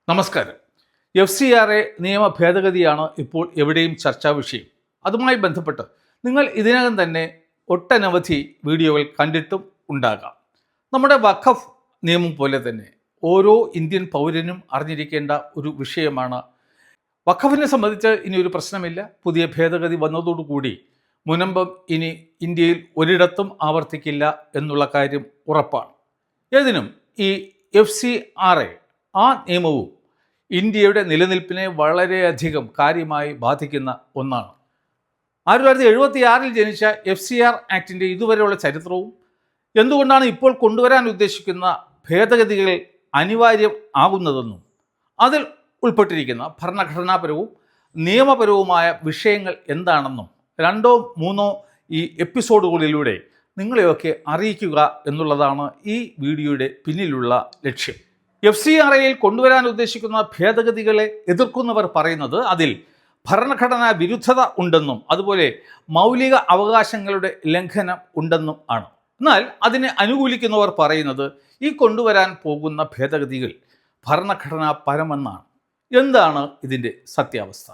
നമസ്കാരം. FCRA നിയമ ഭേദഗതിയാണ് ഇപ്പോൾ എവിടെയും ചർച്ചാ വിഷയം. അതുമായി ബന്ധപ്പെട്ട് നിങ്ങൾ ഇതിനകം തന്നെ ഒട്ടനവധി വീഡിയോകൾ കണ്ടിട്ടും ഉണ്ടാകാം. നമ്മുടെ വഖഫ് നിയമം പോലെ തന്നെ ഓരോ ഇന്ത്യൻ പൗരനും അറിഞ്ഞിരിക്കേണ്ട ഒരു വിഷയമാണ്. വഖഫിനെ സംബന്ധിച്ച് ഇനി ഒരു പ്രശ്നമില്ല. പുതിയ ഭേദഗതി വന്നതോടുകൂടി മുനമ്പം ഇനി ഇന്ത്യയിൽ ഒരിടത്തും ആവർത്തിക്കില്ല എന്നുള്ള കാര്യം ഉറപ്പാണ്. ഏതിനും ഈ FCRA ആ നിയമവും ഇന്ത്യയുടെ നിലനിൽപ്പിനെ വളരെയധികം കാര്യമായി ബാധിക്കുന്ന ഒന്നാണ്. 1976 ജനിച്ച FCR ആക്ടിൻ്റെ ഇതുവരെയുള്ള ചരിത്രവും എന്തുകൊണ്ടാണ് ഇപ്പോൾ കൊണ്ടുവരാൻ ഉദ്ദേശിക്കുന്ന ഭേദഗതികൾ അനിവാര്യം ആകുന്നതെന്നും അതിൽ ഉൾപ്പെട്ടിരിക്കുന്ന ഭരണഘടനാപരവും നിയമപരവുമായ വിഷയങ്ങൾ എന്താണെന്നും 2-3 ഈ എപ്പിസോഡുകളിലൂടെ നിങ്ങളെയൊക്കെ അറിയിക്കുക എന്നുള്ളതാണ് ഈ വീഡിയോയുടെ പിന്നിലുള്ള ലക്ഷ്യം. FCRAയിൽ കൊണ്ടുവരാൻ ഉദ്ദേശിക്കുന്ന ഭേദഗതികളെ എതിർക്കുന്നവർ പറയുന്നത് അതിൽ ഭരണഘടനാ വിരുദ്ധത ഉണ്ടെന്നും അതുപോലെ മൗലിക അവകാശങ്ങളുടെ ലംഘനം ഉണ്ടെന്നും ആണ്. എന്നാൽ അതിനെ അനുകൂലിക്കുന്നവർ പറയുന്നത് ഈ കൊണ്ടുവരാൻ പോകുന്ന ഭേദഗതികൾ ഭരണഘടനാ പരമെന്നാണ്. എന്താണ് ഇതിൻ്റെ സത്യാവസ്ഥ?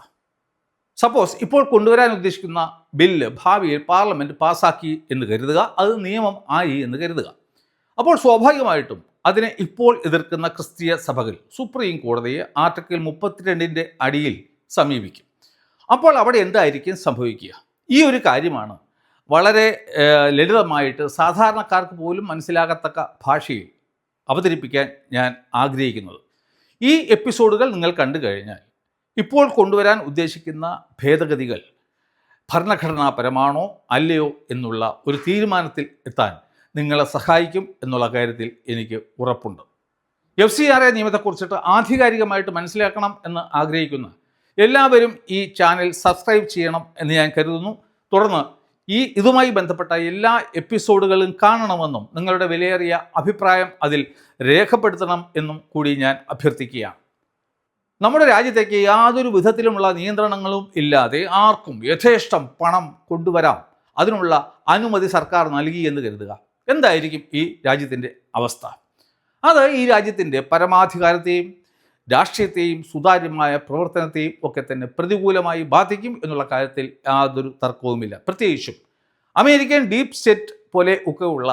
സപ്പോസ് ഇപ്പോൾ കൊണ്ടുവരാൻ ഉദ്ദേശിക്കുന്ന ബില്ല് ഭാവിയിൽ പാർലമെൻറ്റ് പാസ്സാക്കി എന്ന് കരുതുക, അത് നിയമം ആയി എന്ന് കരുതുക. അപ്പോൾ സ്വാഭാവികമായിട്ടും അതിനെ ഇപ്പോൾ എതിർക്കുന്ന ക്രിസ്തീയ സഭകൾ സുപ്രീം കോടതിയെ ആർട്ടിക്കിൾ 32 അടിയിൽ സമീപിക്കും. അപ്പോൾ അവിടെ എന്തായിരിക്കും സംഭവിക്കുക? ഈ ഒരു കാര്യമാണ് വളരെ ലളിതമായിട്ട് സാധാരണക്കാർക്ക് പോലും മനസ്സിലാകത്തക്ക ഭാഷയിൽ അവതരിപ്പിക്കാൻ ഞാൻ ആഗ്രഹിക്കുന്നത്. ഈ എപ്പിസോഡുകൾ നിങ്ങൾ കണ്ടു കഴിഞ്ഞാൽ ഇപ്പോൾ കൊണ്ടുവരാൻ ഉദ്ദേശിക്കുന്ന ഭേദഗതികൾ ഭരണഘടനാപരമാണോ അല്ലയോ എന്നുള്ള ഒരു തീരുമാനത്തിൽ എത്താൻ നിങ്ങളെ സഹായിക്കും എന്നുള്ള കാര്യത്തിൽ എനിക്ക് ഉറപ്പുണ്ട്. FCRA നിയമത്തെക്കുറിച്ചിട്ട് ആധികാരികമായിട്ട് മനസ്സിലാക്കണം എന്ന് ആഗ്രഹിക്കുന്ന എല്ലാവരും ഈ ചാനൽ സബ്സ്ക്രൈബ് ചെയ്യണം എന്ന് ഞാൻ കരുതുന്നു. തുടർന്ന് ഇതുമായി ബന്ധപ്പെട്ട എല്ലാ എപ്പിസോഡുകളും കാണണമെന്നും നിങ്ങളുടെ വിലയേറിയ അഭിപ്രായം അതിൽ രേഖപ്പെടുത്തണം എന്നും കൂടി ഞാൻ അഭ്യർത്ഥിക്കുകയാണ്. നമ്മുടെ രാജ്യത്തേക്ക് യാതൊരു വിധത്തിലുമുള്ള നിയന്ത്രണങ്ങളും ഇല്ലാതെ ആർക്കും യഥേഷ്ടം പണം കൊണ്ടുവരാം. അതിനുള്ള അനുമതി സർക്കാർ നൽകി എന്ന് കരുതുക. എന്തായിരിക്കും ഈ രാജ്യത്തിൻ്റെ അവസ്ഥ? അത് ഈ രാജ്യത്തിൻ്റെ പരമാധികാരത്തെയും രാഷ്ട്രീയത്തെയും സുതാര്യമായ പ്രവർത്തനത്തെയും ഒക്കെ തന്നെ പ്രതികൂലമായി ബാധിക്കും എന്നുള്ള കാര്യത്തിൽ യാതൊരു തർക്കവുമില്ല. പ്രത്യേകിച്ചും അമേരിക്കൻ ഡീപ് സ്റ്റേറ്റ് പോലെ ഒക്കെയുള്ള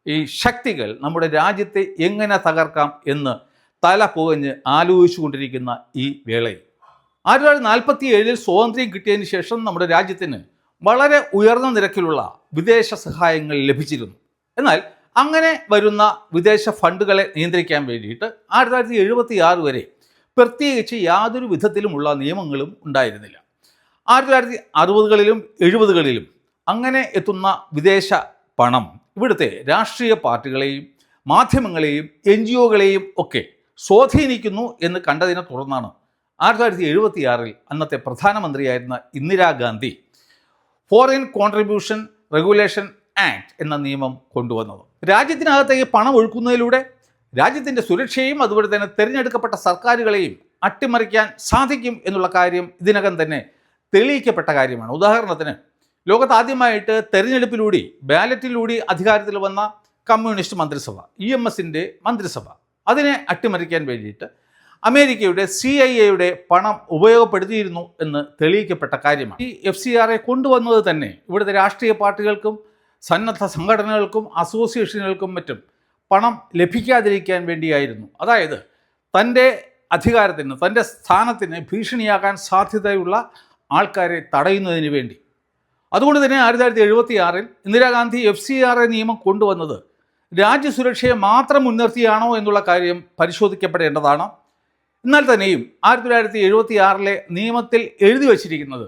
ഈ ശക്തികൾ നമ്മുടെ രാജ്യത്തെ എങ്ങനെ തകർക്കാം എന്ന് തല പുകഞ്ഞ് ആലോചിച്ചു കൊണ്ടിരിക്കുന്ന ഈ വേളയിൽ 1947 സ്വാതന്ത്ര്യം കിട്ടിയതിന് ശേഷം നമ്മുടെ രാജ്യത്തിന് വളരെ ഉയർന്ന നിരക്കിലുള്ള വിദേശ സഹായങ്ങൾ ലഭിച്ചിരുന്നു. എന്നാൽ അങ്ങനെ വരുന്ന വിദേശ ഫണ്ടുകളെ നിയന്ത്രിക്കാൻ വേണ്ടിയിട്ട് 1976 വരെ പ്രത്യേകിച്ച് യാതൊരു വിധത്തിലുമുള്ള നിയമങ്ങളും ഉണ്ടായിരുന്നില്ല. 1960കളിലും 70കളിലും അങ്ങനെ എത്തുന്ന വിദേശ പണം ഇവിടുത്തെ രാഷ്ട്രീയ പാർട്ടികളെയും മാധ്യമങ്ങളെയും NGOകളെയും ഒക്കെ സ്വാധീനിക്കുന്നു എന്ന് കണ്ടതിനെ തുടർന്നാണ് 1976 അന്നത്തെ പ്രധാനമന്ത്രിയായിരുന്ന Indira Gandhi foreign contribution regulation act എന്ന നിയമം കൊണ്ടുവന്നത്. രാജ്യത്തിനകത്തേക്ക് പണം ഒഴുക്കുന്നതിലൂടെ രാജ്യത്തിൻ്റെ സുരക്ഷയും അതുപോലെ തന്നെ തിരഞ്ഞെടുക്കപ്പെട്ട സർക്കാരുകളെയും അട്ടിമറിക്കാൻ സാധിക്കും എന്നുള്ള കാര്യം ഇതിനകം തന്നെ തെളിയിക്കപ്പെട്ട കാര്യമാണ്. ഉദാഹരണത്തിന് ലോകത്ത് ആദ്യമായിട്ട് തെരഞ്ഞെടുപ്പിലൂടെ ബാലറ്റിലൂടെ അധികാരത്തിൽ വന്ന കമ്മ്യൂണിസ്റ്റ് മന്ത്രിസഭ EMSൻ്റെ മന്ത്രിസഭ അതിനെ അട്ടിമറിക്കാൻ വേണ്ടിയിട്ട് അമേരിക്കയുടെ CIA പണം ഉപയോഗപ്പെടുത്തിയിരുന്നു എന്ന് തെളിയിക്കപ്പെട്ട കാര്യമാണ്. ഈ FCRA കൊണ്ടുവന്നത് തന്നെ ഇവിടുത്തെ രാഷ്ട്രീയ പാർട്ടികൾക്കും സന്നദ്ധ സംഘടനകൾക്കും അസോസിയേഷനുകൾക്കും മറ്റും പണം ലഭിക്കാതിരിക്കാൻ വേണ്ടിയായിരുന്നു. അതായത് തൻ്റെ അധികാരത്തിന് തൻ്റെ സ്ഥാനത്തിന് ഭീഷണിയാകാൻ സാധ്യതയുള്ള ആൾക്കാരെ തടയുന്നതിന് വേണ്ടി. അതുകൊണ്ട് തന്നെ 1976 ഇന്ദിരാഗാന്ധി FCRA നിയമം കൊണ്ടുവന്നത് രാജ്യസുരക്ഷയെ മാത്രം മുൻനിർത്തിയാണോ എന്നുള്ള കാര്യം പരിശോധിക്കപ്പെടേണ്ടതാണ്. എന്നാൽ തന്നെയും 1976 നിയമത്തിൽ എഴുതി വച്ചിരിക്കുന്നത്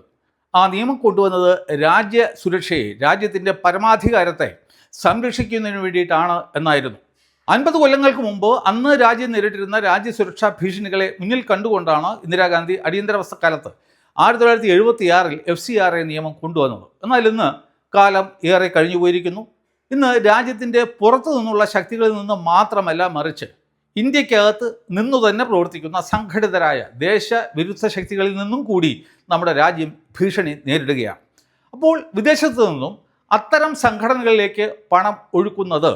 ആ നിയമം കൊണ്ടുവന്നത് രാജ്യസുരക്ഷയെ രാജ്യത്തിൻ്റെ പരമാധികാരത്തെ സംരക്ഷിക്കുന്നതിന് വേണ്ടിയിട്ടാണ് എന്നായിരുന്നു. 50 കൊല്ലങ്ങൾക്ക് മുമ്പ് അന്ന് രാജ്യം നേരിട്ടിരുന്ന രാജ്യസുരക്ഷാ ഭീഷണികളെ മുന്നിൽ കണ്ടുകൊണ്ടാണ് ഇന്ദിരാഗാന്ധി അടിയന്തരാവസ്ഥക്കാലത്ത് 1976 FCRA നിയമം കൊണ്ടുവന്നത്. എന്നാൽ ഇന്ന് കാലം ഏറെ കഴിഞ്ഞു പോയിരിക്കുന്നു. ഇന്ന് രാജ്യത്തിൻ്റെ പുറത്തു നിന്നുള്ള ശക്തികളിൽ നിന്ന് മാത്രമല്ല മറിച്ച് ഇന്ത്യക്കകത്ത് നിന്നു തന്നെ പ്രവർത്തിക്കുന്ന സംഘടിതരായ ദേശവിരുദ്ധ ശക്തികളിൽ നിന്നും കൂടി നമ്മുടെ രാജ്യം ഭീഷണി നേരിടുകയാണ്. അപ്പോൾ വിദേശത്തു നിന്നും അത്തരം സംഘടനകളിലേക്ക് പണം ഒഴുക്കുന്നത്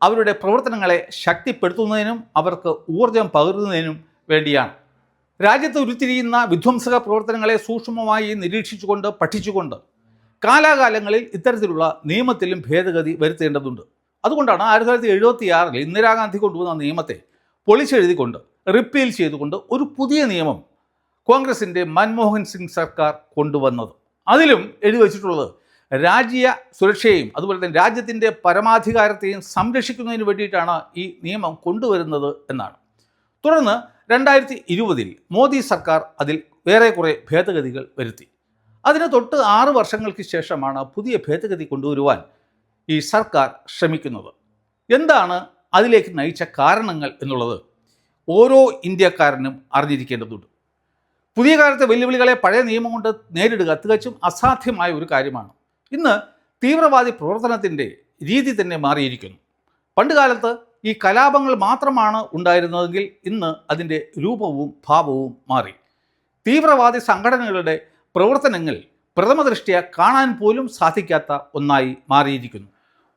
അവരുടെ പ്രവർത്തനങ്ങളെ ശക്തിപ്പെടുത്തുന്നതിനും അവർക്ക് ഊർജം പകരുന്നതിനും വേണ്ടിയാണ്. രാജ്യത്ത് ഉരുത്തിരിയുന്ന വിധ്വംസക പ്രവർത്തനങ്ങളെ സൂക്ഷ്മമായി നിരീക്ഷിച്ചുകൊണ്ട് പഠിച്ചുകൊണ്ട് കാലാകാലങ്ങളിൽ ഇത്തരത്തിലുള്ള നിയമത്തിലും ഭേദഗതി വരുത്തേണ്ടതുണ്ട്. അതുകൊണ്ടാണ് 1976 ഇന്ദിരാഗാന്ധി കൊണ്ടുവന്ന നിയമത്തെ പൊളിച്ചെഴുതിക്കൊണ്ട് റിപ്പീൽ ചെയ്തുകൊണ്ട് ഒരു പുതിയ നിയമം കോൺഗ്രസിൻ്റെ മൻമോഹൻ സിംഗ് സർക്കാർ കൊണ്ടുവന്നത്. അതിലും എഴുതി വച്ചിട്ടുള്ളത് രാജ്യ സുരക്ഷയെയും അതുപോലെ തന്നെ രാജ്യത്തിൻ്റെ പരമാധികാരത്തെയും സംരക്ഷിക്കുന്നതിന് വേണ്ടിയിട്ടാണ് ഈ നിയമം കൊണ്ടുവരുന്നത് എന്നാണ്. തുടർന്ന് 2020 മോദി സർക്കാർ അതിൽ വേറെ കുറേ ഭേദഗതികൾ വരുത്തി. അതിന് തൊട്ട് 6 വർഷങ്ങൾക്ക് ശേഷമാണ് പുതിയ ഭേദഗതി കൊണ്ടുവരുവാൻ ഈ സർക്കാർ ശ്രമിക്കുന്നത്. എന്താണ് അതിലേക്ക് നയിച്ച കാരണങ്ങൾ എന്നുള്ളത് ഓരോ ഇന്ത്യക്കാരനും അറിഞ്ഞിരിക്കേണ്ടതുണ്ട്. പുതിയ കാലത്തെ വെല്ലുവിളികളെ പഴയ നിയമം കൊണ്ട് നേരിടുക തികച്ചും അസാധ്യമായ ഒരു കാര്യമാണ്. ഇന്ന് തീവ്രവാദി പ്രവർത്തനത്തിൻ്റെ രീതി തന്നെ മാറിയിരിക്കുന്നു. പണ്ട് കാലത്ത് ഈ കലാപങ്ങൾ മാത്രമാണ് ഉണ്ടായിരുന്നതെങ്കിൽ ഇന്ന് അതിൻ്റെ രൂപവും ഭാവവും മാറി. തീവ്രവാദി സംഘടനകളുടെ പ്രവർത്തനങ്ങൾ പ്രഥമദൃഷ്ട്യാ കാണാൻ പോലും സാധിക്കാത്ത ഒന്നായി മാറിയിരിക്കുന്നു.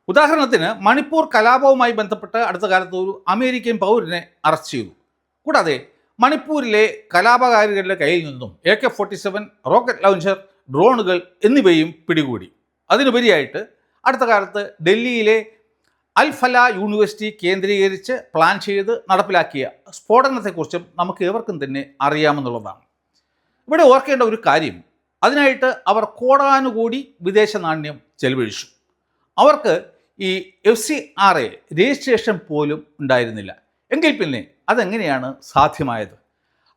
ഉദാഹരണത്തിന് മണിപ്പൂർ കലാപവുമായി ബന്ധപ്പെട്ട് അടുത്ത കാലത്ത് ഒരു അമേരിക്കൻ പൗരനെ അറസ്റ്റ് ചെയ്തു. കൂടാതെ മണിപ്പൂരിലെ കലാപകാരികളുടെ കയ്യിൽ നിന്നും AK-47 റോക്കറ്റ് ലോഞ്ചർ, ഡ്രോണുകൾ എന്നിവയും പിടികൂടി. അതിനുപരിയായിട്ട് അടുത്ത കാലത്ത് ഡൽഹിയിലെ അൽ-ഫലാ യൂണിവേഴ്സിറ്റി കേന്ദ്രീകരിച്ച് പ്ലാൻ ചെയ്ത് നടപ്പിലാക്കിയ സ്ഫോടനത്തെക്കുറിച്ചും നമുക്ക് ഏവർക്കും തന്നെ അറിയാമെന്നുള്ളതാണ്. ഇവിടെ ഓർക്കേണ്ട ഒരു കാര്യം, അതിനായിട്ട് അവർ കോടാനുകോടി വിദേശ നാണ്യം ചെലവഴിച്ചു. അവർക്ക് ഈ FCRA രജിസ്ട്രേഷൻ പോലും ഉണ്ടായിരുന്നില്ല. എങ്കിൽ പിന്നെ അതെങ്ങനെയാണ് സാധ്യമായത്?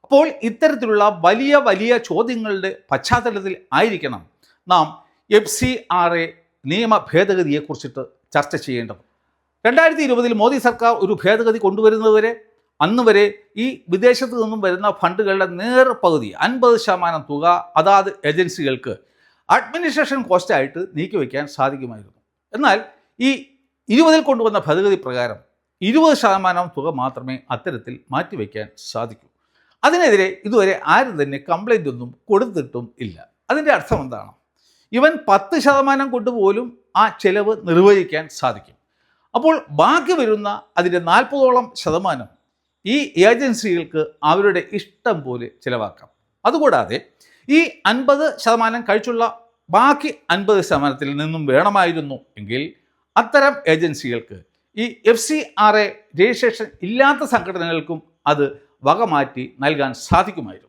അപ്പോൾ ഇത്തരത്തിലുള്ള വലിയ വലിയ ചോദ്യങ്ങളുടെ പശ്ചാത്തലത്തിൽ ആയിരിക്കണം നാം FCRA നിയമ ഭേദഗതിയെക്കുറിച്ചിട്ട് ചർച്ച ചെയ്യേണ്ടത്. 2020 മോദി സർക്കാർ ഒരു ഭേദഗതി കൊണ്ടുവരുന്നതുവരെ അന്ന് വരെ ഈ വിദേശത്തു നിന്നും വരുന്ന ഫണ്ടുകളുടെ നേർപകുതി 50% തുക അതാത് ഏജൻസികൾക്ക് അഡ്മിനിസ്ട്രേഷൻ കോസ്റ്റായിട്ട് നീക്കിവെക്കാൻ സാധിക്കുമായിരുന്നു. എന്നാൽ ഈ 20 കൊണ്ടുവന്ന ഭേദഗതി പ്രകാരം 20% തുക മാത്രമേ അത്തരത്തിൽ മാറ്റിവെക്കാൻ സാധിക്കൂ. അതിനെതിരെ ഇതുവരെ ആരും തന്നെ കംപ്ലൈൻ്റ് ഒന്നും കൊടുത്തിട്ടും ഇല്ല. അതിൻ്റെ അർത്ഥം എന്താണ്? ഇവൻ 10% കൊണ്ടുപോലും ആ ചെലവ് നിർവഹിക്കാൻ സാധിക്കും. അപ്പോൾ ബാക്കി വരുന്ന അതിൻ്റെ 40% ഈ ഏജൻസികൾക്ക് അവരുടെ ഇഷ്ടം പോലെ ചിലവാക്കാം. അതുകൂടാതെ ഈ 50% കഴിച്ചുള്ള ബാക്കി 50% നിന്നും വേണമായിരുന്നു എങ്കിൽ അത്തരം ഏജൻസികൾക്ക് ഈ FCRA രജിസ്ട്രേഷൻ ഇല്ലാത്ത സംഘടനകൾക്കും അത് വകമാറ്റി നൽകാൻ സാധിക്കുമായിരുന്നു.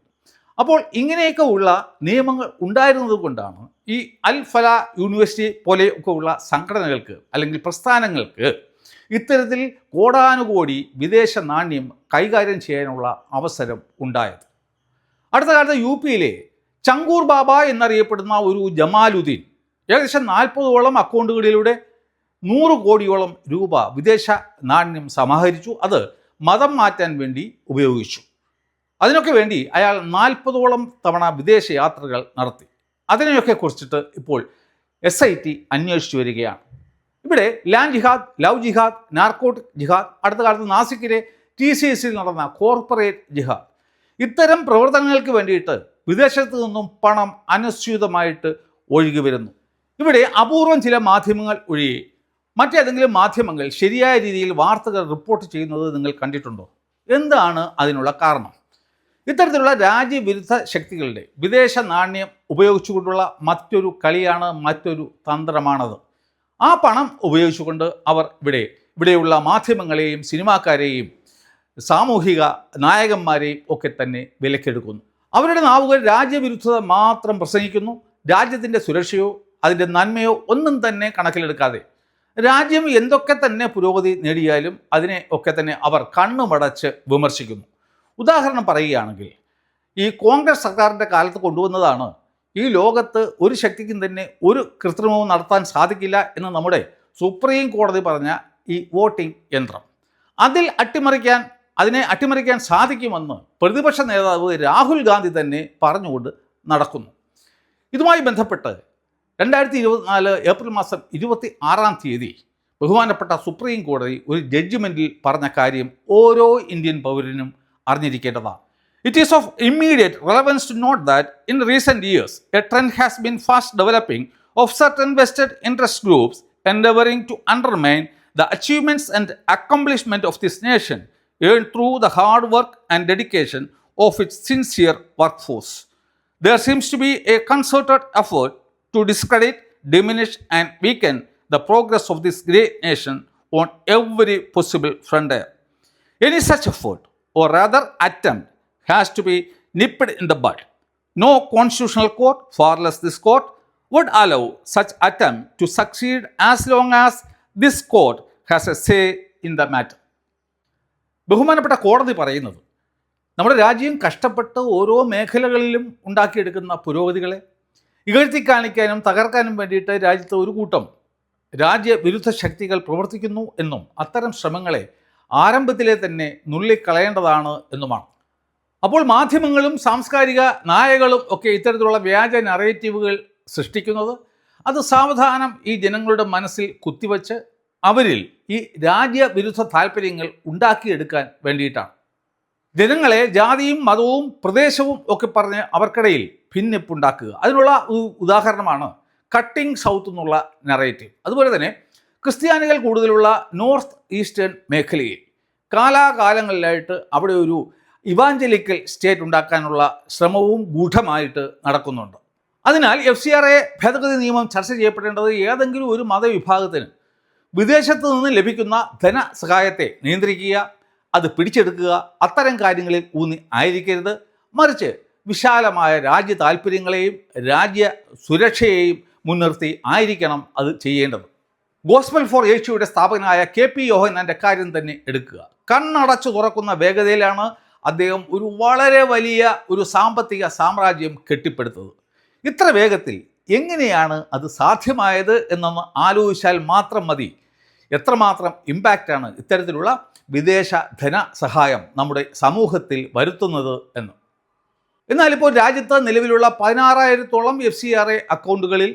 അപ്പോൾ ഇങ്ങനെയൊക്കെ ഉള്ള നിയമങ്ങൾ ഉണ്ടായിരുന്നത് കൊണ്ടാണ് ഈ അൽ-ഫലാ യൂണിവേഴ്സിറ്റി പോലെയൊക്കെ ഉള്ള സംഘടനകൾക്ക് അല്ലെങ്കിൽ പ്രസ്ഥാനങ്ങൾക്ക് ഇത്തരത്തിൽ കോടാനുകോടി വിദേശ നാണ്യം കൈകാര്യം ചെയ്യാനുള്ള അവസരം ഉണ്ടായത്. അടുത്ത കാലത്ത് UPയിലെ ചങ്കൂർ ബാബ എന്നറിയപ്പെടുന്ന ഒരു ജമാലുദ്ദീൻ ഏകദേശം 40ഓളം അക്കൗണ്ടുകളിലൂടെ 100 കോടിയോളം രൂപ വിദേശ നാണ്യം സമാഹരിച്ചു. അത് മതം മാറ്റാൻ വേണ്ടി ഉപയോഗിച്ചു. അതിനൊക്കെ വേണ്ടി അയാൾ 40ഓളം തവണ വിദേശ യാത്രകൾ നടത്തി. അതിനെയൊക്കെ കുറിച്ചിട്ട് ഇപ്പോൾ SIT അന്വേഷിച്ചു വരികയാണ്. ഇവിടെ ലാൻഡ് ജിഹാദ്, ലവ് ജിഹാദ്, നാർക്കോട്ടിക് ജിഹാദ്, അടുത്ത കാലത്ത് നാസിക്കിലെ TCSൽ നടന്ന കോർപ്പറേറ്റ് ജിഹാദ്, ഇത്തരം പ്രവർത്തനങ്ങൾക്ക് വേണ്ടിയിട്ട് വിദേശത്തു നിന്നും പണം അനിശ്ചിതമായിട്ട് ഒഴുകി വരുന്നു. ഇവിടെ അപൂർവം ചില മാധ്യമങ്ങൾ ഒഴികെ മറ്റേതെങ്കിലും മാധ്യമങ്ങൾ ശരിയായ രീതിയിൽ വാർത്തകൾ റിപ്പോർട്ട് ചെയ്യുന്നത് നിങ്ങൾ കണ്ടിട്ടുണ്ടോ? എന്താണ് അതിനുള്ള കാരണം? ഇത്തരത്തിലുള്ള രാജ്യവിരുദ്ധ ശക്തികളുടെ വിദേശ നാണ്യം ഉപയോഗിച്ചുകൊണ്ടുള്ള മറ്റൊരു കളിയാണ്, മറ്റൊരു തന്ത്രമാണത്. ആ പണം ഉപയോഗിച്ചുകൊണ്ട് അവർ ഇവിടെയുള്ള മാധ്യമങ്ങളെയും സിനിമാക്കാരെയും സാമൂഹിക നായകന്മാരെയും ഒക്കെ തന്നെ വിലക്കെടുക്കുന്നു. അവരുടെ നാവുകൾ രാജ്യവിരുദ്ധത മാത്രം പ്രസംഗിക്കുന്നു. രാജ്യത്തിൻ്റെ സുരക്ഷയോ അതിൻ്റെ നന്മയോ ഒന്നും തന്നെ കണക്കിലെടുക്കാതെ രാജ്യം എന്തൊക്കെ തന്നെ പുരോഗതി നേടിയാലും അതിനെ ഒക്കെ തന്നെ അവർ കണ്ണുമടച്ച് വിമർശിക്കുന്നു. ഉദാഹരണം പറയുകയാണെങ്കിൽ ഈ കോൺഗ്രസ് സർക്കാരിൻ്റെ കാലത്ത് കൊണ്ടുവന്നതാണ് ഈ ലോകത്ത് ഒരു ശക്തിക്കും തന്നെ ഒരു കൃത്രിമവും നടത്താൻ സാധിക്കില്ല എന്ന് നമ്മുടെ സുപ്രീം കോടതി പറഞ്ഞ ഈ വോട്ടിംഗ് യന്ത്രം. അതിനെ അട്ടിമറിക്കാൻ സാധിക്കുമെന്ന് പ്രതിപക്ഷ നേതാവ് രാഹുൽ ഗാന്ധി തന്നെ പറഞ്ഞുകൊണ്ട് നടക്കുന്നു. ഇതുമായി ബന്ധപ്പെട്ട് 2024 ഏപ്രിൽ മാസം 26-ാം തീയതി ബഹുമാനപ്പെട്ട സുപ്രീം കോടതി ഒരു ജഡ്ജ്മെൻറ്റിൽ പറഞ്ഞ കാര്യം ഓരോ ഇന്ത്യൻ പൗരനും അറിഞ്ഞിരിക്കേണ്ടതാണ്. It is of immediate relevance to note that in recent years, a trend has been fast developing of certain vested interest groups endeavoring to undermine the achievements and accomplishment of this nation earned through the hard work and dedication of its sincere workforce. There seems to be a concerted effort to discredit, diminish, and weaken the progress of this great nation on every possible frontier. Any such effort, or rather attempt, has to be nipped in the bud. No constitutional court, far less this court, would allow such attempt to succeed as long as this court has a say in the matter. ബഹുമാനപ്പെട്ട കോടതി പറയുന്നത് നമ്മുടെ രാജ്യം കഷ്ടപ്പെട്ട് ഓരോ മേഖലകളിലും ഉണ്ടാക്കിയെടുക്കുന്ന പുരോഗതികളെ ഇകഴ്ത്തി കാണിക്കാനും തകർക്കാനും വേണ്ടിയിട്ട് രാജ്യത്ത് ഒരു കൂട്ടം രാജ്യവിരുദ്ധ ശക്തികൾ പ്രവർത്തിക്കുന്നു എന്നും അത്തരം ശ്രമങ്ങളെ ആരംഭത്തിലെ തന്നെ നുള്ളിക്കളയേണ്ടതാണ് എന്നുമാണ്. അപ്പോൾ മാധ്യമങ്ങളും സാംസ്കാരിക നായകളും ഒക്കെ ഇത്തരത്തിലുള്ള വ്യാജ നറേറ്റീവുകൾ സൃഷ്ടിക്കുന്നത് അത് സാവധാനം ഈ ജനങ്ങളുടെ മനസ്സിൽ കുത്തിവെച്ച് അവരിൽ ഈ രാജ്യവിരുദ്ധ താല്പര്യങ്ങൾ ഉണ്ടാക്കിയെടുക്കാൻ വേണ്ടിയിട്ടാണ്. ജനങ്ങളെ ജാതിയും മതവും പ്രദേശവും ഒക്കെ പറഞ്ഞ് അവർക്കിടയിൽ ഭിന്നിപ്പുണ്ടാക്കുക. അതിനുള്ള ഉദാഹരണമാണ് കട്ടിംഗ് സൗത്ത് എന്നുള്ള നറേറ്റീവ്. അതുപോലെ തന്നെ ക്രിസ്ത്യാനികൾ കൂടുതലുള്ള നോർത്ത് ഈസ്റ്റേൺ മേഖലയിൽ കാലാകാലങ്ങളിലായിട്ട് അവിടെ ഒരു ഇവാഞ്ചലിക്കൽ സ്റ്റേറ്റ് ഉണ്ടാക്കാനുള്ള ശ്രമവും ഗൂഢമായിട്ട് നടക്കുന്നുണ്ട്. അതിനാൽ FCRA ഭേദഗതി നിയമം ചർച്ച ചെയ്യപ്പെടേണ്ടത് ഏതെങ്കിലും ഒരു മതവിഭാഗത്തിന് വിദേശത്ത് നിന്ന് ലഭിക്കുന്ന ധനസഹായത്തെ നിയന്ത്രിക്കുക, അത് പിടിച്ചെടുക്കുക, അത്തരം കാര്യങ്ങളിൽ ഊന്നി ആയിരിക്കരുത്. മറിച്ച് വിശാലമായ രാജ്യ താല്പര്യങ്ങളെയും രാജ്യ സുരക്ഷയെയും മുൻനിർത്തി ആയിരിക്കണം അത് ചെയ്യേണ്ടത്. ഗോസ്പൽ ഫോർ യേശുയുടെ സ്ഥാപകനായ KP യോഹന്നാൻ്റെ കാര്യം തന്നെ എടുക്കുക. കണ്ണടച്ചു തുറക്കുന്ന വേഗതയിലാണ് അദ്ദേഹം ഒരു വളരെ വലിയ ഒരു സാമ്പത്തിക സാമ്രാജ്യം കെട്ടിപ്പടുത്തത്. ഇത്ര വേഗത്തിൽ എങ്ങനെയാണ് അത് സാധ്യമായത് എന്നൊന്ന് ആലോചിച്ചാൽ മാത്രം മതി എത്രമാത്രം ഇമ്പാക്റ്റാണ് ഇത്തരത്തിലുള്ള വിദേശ ധനസഹായം നമ്മുടെ സമൂഹത്തിൽ വരുത്തുന്നത് എന്ന്. എന്നാൽ ഇപ്പോൾ രാജ്യത്ത് നിലവിലുള്ള 16,000-ഓളം FCRA അക്കൗണ്ടുകളിൽ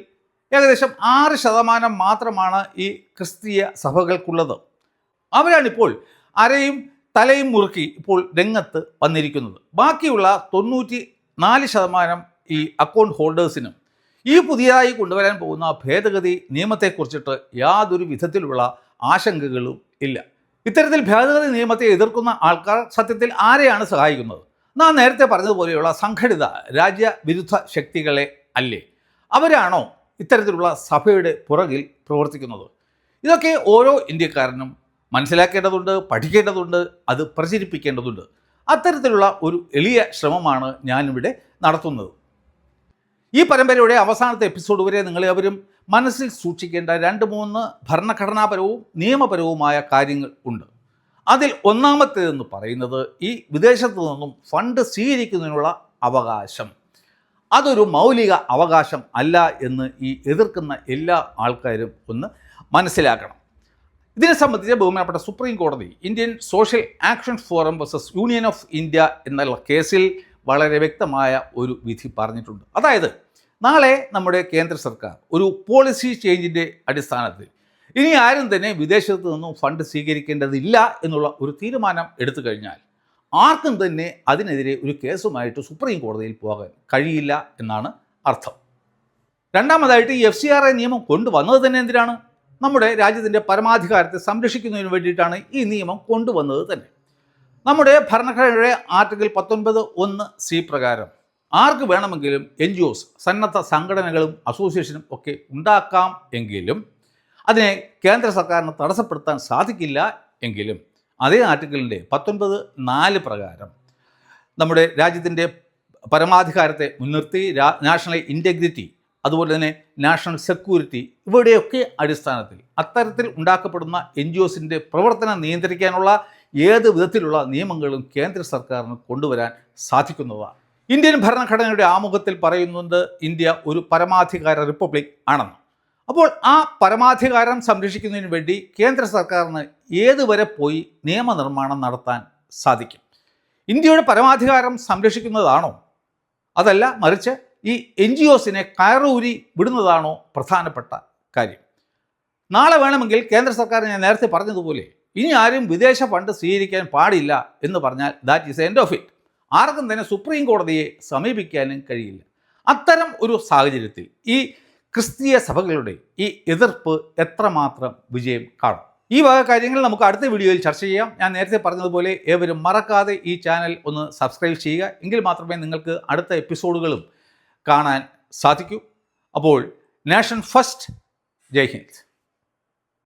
ഏകദേശം 6% മാത്രമാണ് ഈ ക്രിസ്തീയ സഭകൾക്കുള്ളത്. അവരാണിപ്പോൾ അരയും തലയും മുറുക്കി ഇപ്പോൾ രംഗത്ത് വന്നിരിക്കുന്നത്. ബാക്കിയുള്ള 94% ഈ അക്കൗണ്ട് ഹോൾഡേഴ്സിനും ഈ പുതിയതായി കൊണ്ടുവരാൻ പോകുന്ന ഭേദഗതി നിയമത്തെക്കുറിച്ചിട്ട് യാതൊരു വിധത്തിലുള്ള ആശങ്കകളും ഇല്ല. ഇത്തരത്തിൽ ഭേദഗതി നിയമത്തെ എതിർക്കുന്ന ആൾക്കാർ സത്യത്തിൽ ആരെയാണ് സഹായിക്കുന്നത്? നാം നേരത്തെ പറഞ്ഞതുപോലെയുള്ള സംഘടിത രാജ്യവിരുദ്ധ ശക്തികളെ അല്ലേ? അവരാണോ ഇത്തരത്തിലുള്ള സഭയുടെ പുറകിൽ പ്രവർത്തിക്കുന്നത്? ഇതൊക്കെ ഓരോ ഇന്ത്യക്കാരനും മനസ്സിലാക്കേണ്ടതുണ്ട്, പഠിക്കേണ്ടതുണ്ട്, അത് പ്രചരിപ്പിക്കേണ്ടതുണ്ട്. അത്തരത്തിലുള്ള ഒരു എളിയ ശ്രമമാണ് ഞാനിവിടെ നടത്തുന്നത്. ഈ പരമ്പരയുടെ അവസാനത്തെ എപ്പിസോഡ് വരെ നിങ്ങളെവരും മനസ്സിൽ സൂക്ഷിക്കേണ്ട 2-3 ഭരണഘടനാപരവും നിയമപരവുമായ കാര്യങ്ങൾ ഉണ്ട്. അതിൽ ഒന്നാമത്തേതെന്ന് പറയുന്നത് ഈ വിദേശത്തു നിന്നും ഫണ്ട് സ്വീകരിക്കുന്നതിനുള്ള അവകാശം. അതൊരു മൗലിക അവകാശം അല്ല എന്ന് ഈ എതിർക്കുന്ന എല്ലാ ആൾക്കാരും ഒന്ന് മനസ്സിലാക്കണം. ഇതിനെ സംബന്ധിച്ച് ബഹുമാനപ്പെട്ട സുപ്രീം കോടതി Indian social action forum versus union of India എന്നുള്ള കേസിൽ വളരെ വ്യക്തമായ ഒരു വിധി പറഞ്ഞിട്ടുണ്ട്. അതായത് നാളെ നമ്മുടെ കേന്ദ്ര സർക്കാർ ഒരു പോളിസി ചേഞ്ചിൻ്റെ അടിസ്ഥാനത്തിൽ ഇനി ആരും തന്നെ വിദേശത്ത് നിന്നും ഫണ്ട് സ്വീകരിക്കേണ്ടതില്ല എന്നുള്ള ഒരു തീരുമാനം എടുത്തു കഴിഞ്ഞാൽ ആർക്കും തന്നെ അതിനെതിരെ ഒരു കേസുമായിട്ട് സുപ്രീം കോടതിയിൽ പോകാൻ കഴിയില്ല എന്നാണ് അർത്ഥം. രണ്ടാമതായിട്ട് ഈ FCRA നിയമം കൊണ്ടുവന്നത് തന്നെ എന്തിനാണ്? നമ്മുടെ രാജ്യത്തിൻ്റെ പരമാധികാരത്തെ സംരക്ഷിക്കുന്നതിന് വേണ്ടിയിട്ടാണ് ഈ നിയമം കൊണ്ടുവന്നത് തന്നെ. നമ്മുടെ ഭരണഘടനയുടെ ആർട്ടിക്കിൾ 19(1)(c) പ്രകാരം ആർക്ക് വേണമെങ്കിലും NGOs, സന്നദ്ധ സംഘടനകളും അസോസിയേഷനും ഒക്കെ ഉണ്ടാക്കാം എങ്കിലും അതിനെ കേന്ദ്ര സർക്കാരിന് തടസ്സപ്പെടുത്താൻ സാധിക്കില്ല എങ്കിലും അതേ ആർട്ടിക്കിളിൻ്റെ 19(4) പ്രകാരം നമ്മുടെ രാജ്യത്തിൻ്റെ പരമാധികാരത്തെ മുൻനിർത്തി നാഷണൽ ഇൻറ്റഗ്രിറ്റി, അതുപോലെ തന്നെ നാഷണൽ സെക്യൂരിറ്റി, ഇവയുടെയൊക്കെ അടിസ്ഥാനത്തിൽ അത്തരത്തിൽ ഉണ്ടാക്കപ്പെടുന്ന NGOസിൻ്റെ പ്രവർത്തനം നിയന്ത്രിക്കാനുള്ള ഏത് വിധത്തിലുള്ള നിയമങ്ങളും കേന്ദ്ര സർക്കാരിന് കൊണ്ടുവരാൻ സാധിക്കുന്നതാണ്. ഇന്ത്യൻ ഭരണഘടനയുടെ ആമുഖത്തിൽ പറയുന്നുണ്ട് ഇന്ത്യ ഒരു പരമാധികാര റിപ്പബ്ലിക് ആണെന്ന്. അപ്പോൾ ആ പരമാധികാരം സംരക്ഷിക്കുന്നതിന് വേണ്ടി കേന്ദ്ര സർക്കാരിന് ഏതുവരെ പോയി നിയമനിർമ്മാണം നടത്താൻ സാധിക്കും? ഇന്ത്യയുടെ പരമാധികാരം സംരക്ഷിക്കുന്നതാണോ, അതല്ല മറിച്ച് ഈ NGOസിനെ കയറൂരി വിടുന്നതാണോ പ്രധാനപ്പെട്ട കാര്യം? നാളെ വേണമെങ്കിൽ കേന്ദ്ര സർക്കാർ ഞാൻ നേരത്തെ പറഞ്ഞതുപോലെ ഇനി ആരും വിദേശ ഫണ്ട് സ്വീകരിക്കാൻ പാടില്ല എന്ന് പറഞ്ഞാൽ that is end of it. ആർക്കും തന്നെ സുപ്രീം കോടതിയെ സമീപിക്കാനും കഴിയില്ല. അത്തരം ഒരു സാഹചര്യത്തിൽ ഈ ക്രിസ്തീയ സഭകളുടെ ഈ എതിർപ്പ് എത്രമാത്രം വിജയം കാണും? ഈ വക കാര്യങ്ങൾ നമുക്ക് അടുത്ത വീഡിയോയിൽ ചർച്ച ചെയ്യാം. ഞാൻ നേരത്തെ പറഞ്ഞതുപോലെ ഏവരും മറക്കാതെ ഈ ചാനൽ ഒന്ന് സബ്സ്ക്രൈബ് ചെയ്യുക. എങ്കിൽ മാത്രമേ നിങ്ങൾക്ക് അടുത്ത എപ്പിസോഡുകളും കാണാൻ സാധിക്കൂ. അപ്പോൾ നേഷൻ ഫസ്റ്റ്. ജയ് ഹിന്ദ്.